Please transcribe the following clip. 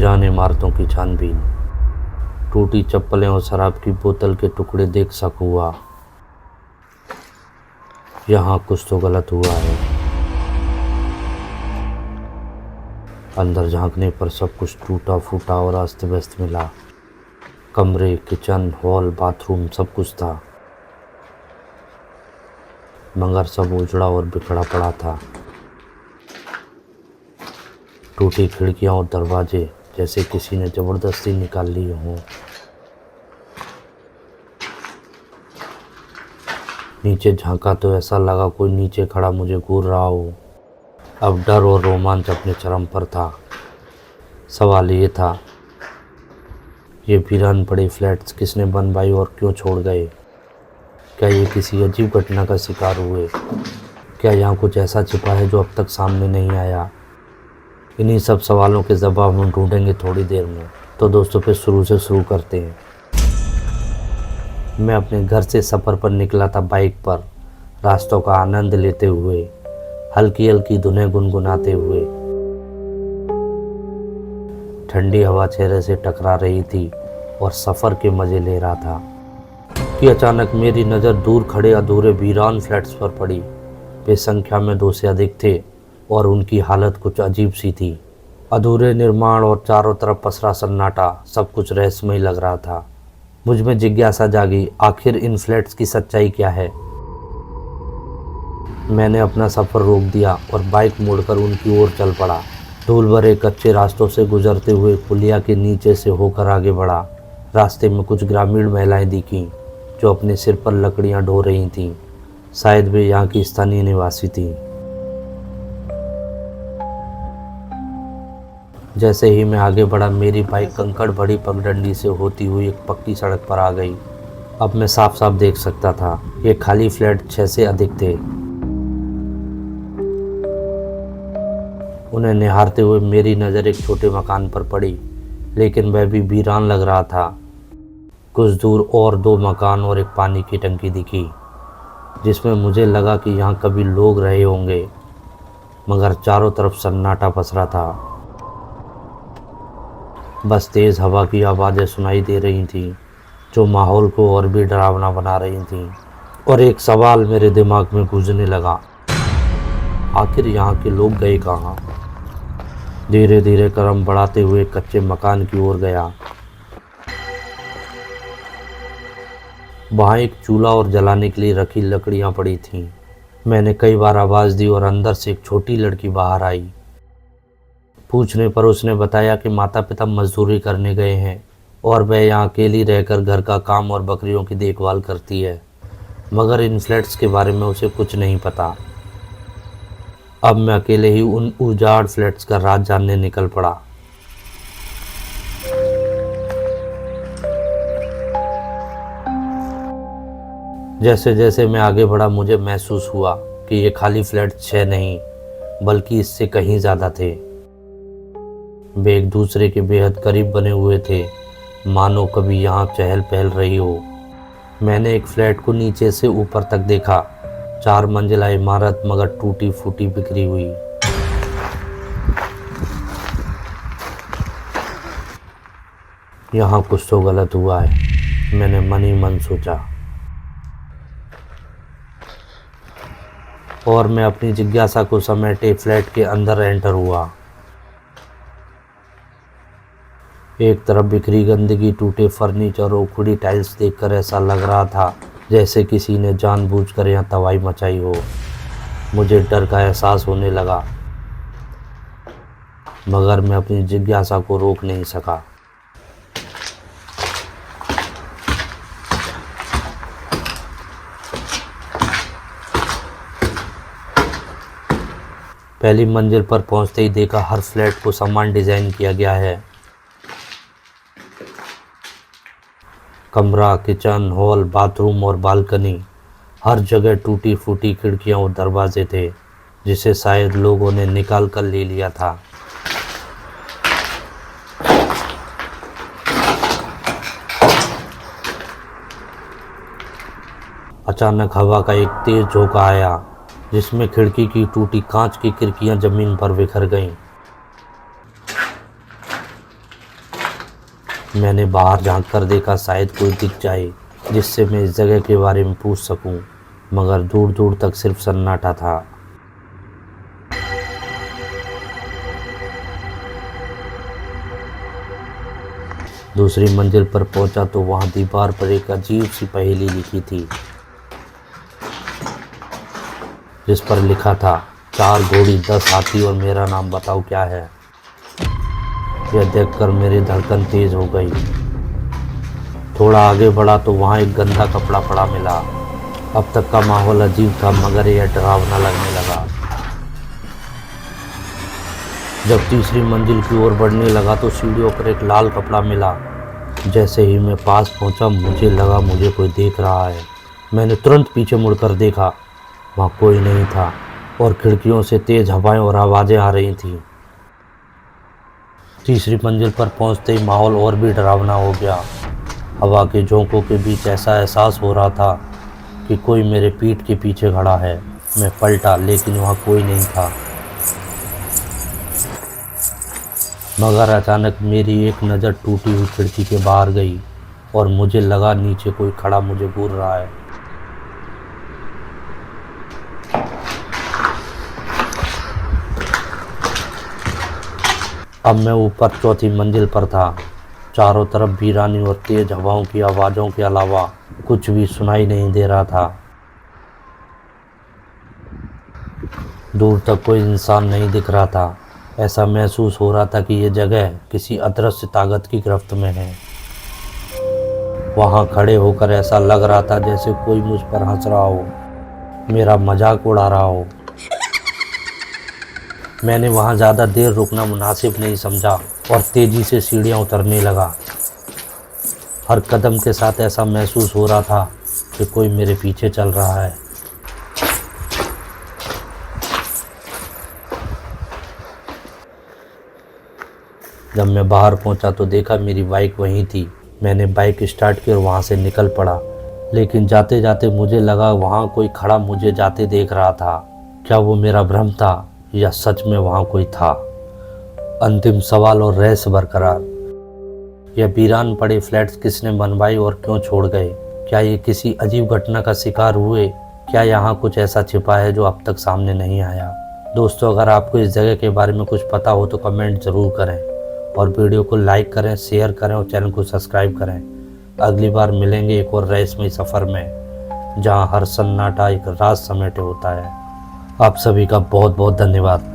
वीरान इमारतों की छानबीन, टूटी चप्पलें और शराब की बोतल के टुकड़े देख हुआ। यहाँ कुछ तो गलत हुआ है। अंदर झांकने पर सब कुछ टूटा फूटा और अस्त व्यस्त मिला। कमरे, किचन, हॉल, बाथरूम सब कुछ था, मगर सब उजड़ा और बिखरा पड़ा था। टूटी खिड़कियां और दरवाजे जैसे किसी ने जबरदस्ती निकाल लिए हों। नीचे झांका तो ऐसा लगा कोई नीचे खड़ा मुझे घूर रहा हो। अब डर और रोमांच अपने चरम पर था। सवाल ये था, ये वीरान पड़े फ्लैट्स किसने बनवाए और क्यों छोड़ गए? क्या ये किसी अजीब घटना का शिकार हुए? क्या यहाँ कुछ ऐसा छिपा है जो अब तक सामने नहीं आया? इन्हीं सब सवालों के जवाब हम ढूंढेंगे थोड़ी देर में। तो दोस्तों फिर शुरू से शुरू करते हैं। मैं अपने घर से सफ़र पर निकला था बाइक पर, रास्तों का आनंद लेते हुए, हल्की हल्की धुनें गुनगुनाते हुए। ठंडी हवा चेहरे से टकरा रही थी और सफ़र के मज़े ले रहा था कि अचानक मेरी नज़र दूर खड़े अधूरे वीरान फ्लैट्स पर पड़ी। वे संख्या में 2 से अधिक थे और उनकी हालत कुछ अजीब सी थी। अधूरे निर्माण और चारों तरफ पसरा सन्नाटा, सब कुछ रहस्यमय लग रहा था। मुझ में जिज्ञासा जागी, आखिर इन फ्लैट्स की सच्चाई क्या है? मैंने अपना सफ़र रोक दिया और बाइक मोड़कर उनकी ओर चल पड़ा। धूल भरे कच्चे रास्तों से गुजरते हुए पुलिया के नीचे से होकर आगे बढ़ा। रास्ते में कुछ ग्रामीण महिलाएं दिखीं जो अपने सिर पर लकड़ियां ढो रही थीं। शायद वे यहाँ की स्थानीय निवासी थीं। जैसे ही मैं आगे बढ़ा, मेरी बाइक कंकड़ भरी पगडंडी से होती हुई एक पक्की सड़क पर आ गई। अब मैं साफ साफ देख सकता था, ये खाली फ्लैट 6 से अधिक थे। उन्हें निहारते हुए मेरी नज़र एक छोटे मकान पर पड़ी, लेकिन वह भी वीरान लग रहा था। कुछ दूर और 2 मकान और एक पानी की टंकी दिखी, जिसमें मुझे लगा कि यहाँ कभी लोग रहे होंगे, मगर चारों तरफ सन्नाटा पसरा था। बस तेज़ हवा की आवाज़ें सुनाई दे रही थीं, जो माहौल को और भी डरावना बना रही थीं। और एक सवाल मेरे दिमाग में गूंजने लगा, आखिर यहाँ के लोग गए कहाँ? धीरे धीरे कदम बढ़ाते हुए कच्चे मकान की ओर गया। वहाँ एक चूल्हा और जलाने के लिए रखी लकड़ियाँ पड़ी थीं। मैंने कई बार आवाज़ दी और अंदर से एक छोटी लड़की बाहर आई। पूछने पर उसने बताया कि माता पिता मजदूरी करने गए हैं और वह यहाँ अकेली रहकर घर का काम और बकरियों की देखभाल करती है, मगर इन फ्लैट्स के बारे में उसे कुछ नहीं पता। अब मैं अकेले ही उन उजाड़ फ्लैट्स का राज जानने निकल पड़ा। जैसे जैसे मैं आगे बढ़ा, मुझे महसूस हुआ कि ये खाली फ्लैट 6 नहीं, बल्कि इससे कहीं ज़्यादा थे। वे एक दूसरे के बेहद करीब बने हुए थे, मानो कभी यहाँ चहल पहल रही हो। मैंने एक फ्लैट को नीचे से ऊपर तक देखा, 4 मंजिला इमारत, मगर टूटी फूटी बिखरी हुई। यहाँ कुछ तो गलत हुआ है, मैंने मन ही मन सोचा। और मैं अपनी जिज्ञासा को समेटे फ्लैट के अंदर एंटर हुआ। एक तरफ बिखरी गंदगी, टूटे फर्नीचर और उखड़ी टाइल्स देखकर ऐसा लग रहा था जैसे किसी ने जानबूझकर यहाँ तबाही मचाई हो। मुझे डर का एहसास होने लगा, मगर मैं अपनी जिज्ञासा को रोक नहीं सका। पहली मंजिल पर पहुंचते ही देखा हर फ्लैट को समान डिज़ाइन किया गया है। कमरा, किचन, हॉल, बाथरूम और बालकनी, हर जगह टूटी फूटी खिड़कियां और दरवाजे थे, जिसे शायद लोगों ने निकाल कर ले लिया था। अचानक हवा का एक तेज झोंका आया, जिसमें खिड़की की टूटी कांच की खिड़कियां जमीन पर बिखर गईं। मैंने बाहर झांक कर देखा, शायद कोई दिख जाए जिससे मैं इस जगह के बारे में पूछ सकूं, मगर दूर दूर तक सिर्फ सन्नाटा था। दूसरी मंजिल पर पहुंचा तो वहां दीवार पर एक अजीब सी पहेली लिखी थी, जिस पर लिखा था 4 घोड़ी 10 हाथी और मेरा नाम बताओ क्या है। यह देखकर मेरी धड़कन तेज हो गई। थोड़ा आगे बढ़ा तो वहां एक गंदा कपड़ा पड़ा मिला। अब तक का माहौल अजीब था, मगर यह डरावना लगने लगा। जब तीसरी मंजिल की ओर बढ़ने लगा तो सीढ़ियों पर एक लाल कपड़ा मिला। जैसे ही मैं पास पहुंचा, मुझे लगा मुझे कोई देख रहा है। मैंने तुरंत पीछे मुड़कर देखा, वहाँ कोई नहीं था और खिड़कियों से तेज हवाएं और आवाज़ें आ रही थीं। तीसरी मंजिल पर पहुंचते ही माहौल और भी डरावना हो गया। हवा के झोंकों के बीच ऐसा एहसास हो रहा था कि कोई मेरे पीठ के पीछे खड़ा है। मैं पलटा, लेकिन वहाँ कोई नहीं था। मगर अचानक मेरी एक नज़र टूटी हुई खिड़की के बाहर गई और मुझे लगा नीचे कोई खड़ा मुझे घूर रहा है। अब मैं ऊपर चौथी मंजिल पर था। चारों तरफ वीरानी और तेज हवाओं की आवाज़ों के अलावा कुछ भी सुनाई नहीं दे रहा था। दूर तक कोई इंसान नहीं दिख रहा था। ऐसा महसूस हो रहा था कि ये जगह किसी अदृश्य ताकत की गिरफ्त में है। वहाँ खड़े होकर ऐसा लग रहा था जैसे कोई मुझ पर हंस रहा हो, मेरा मजाक उड़ा रहा हो। मैंने वहाँ ज़्यादा देर रुकना मुनासिब नहीं समझा और तेज़ी से सीढ़ियाँ उतरने लगा। हर कदम के साथ ऐसा महसूस हो रहा था कि कोई मेरे पीछे चल रहा है। जब मैं बाहर पहुंचा तो देखा मेरी बाइक वहीं थी। मैंने बाइक स्टार्ट की और वहां से निकल पड़ा, लेकिन जाते जाते मुझे लगा वहां कोई खड़ा मुझे जाते देख रहा था। क्या वो मेरा भ्रम था या सच में वहां कोई था? अंतिम सवाल और रहस्य बरकरार। यह वीरान पड़े फ्लैट्स किसने बनवाए और क्यों छोड़ गए? क्या ये किसी अजीब घटना का शिकार हुए? क्या यहाँ कुछ ऐसा छिपा है जो अब तक सामने नहीं आया? दोस्तों, अगर आपको इस जगह के बारे में कुछ पता हो तो कमेंट ज़रूर करें और वीडियो को लाइक करें, शेयर करें और चैनल को सब्सक्राइब करें। अगली बार मिलेंगे एक और रहस्यमय सफ़र में, जहाँ हर सन्नाटा एक राज समेटे होता है। आप सभी का बहुत बहुत धन्यवाद।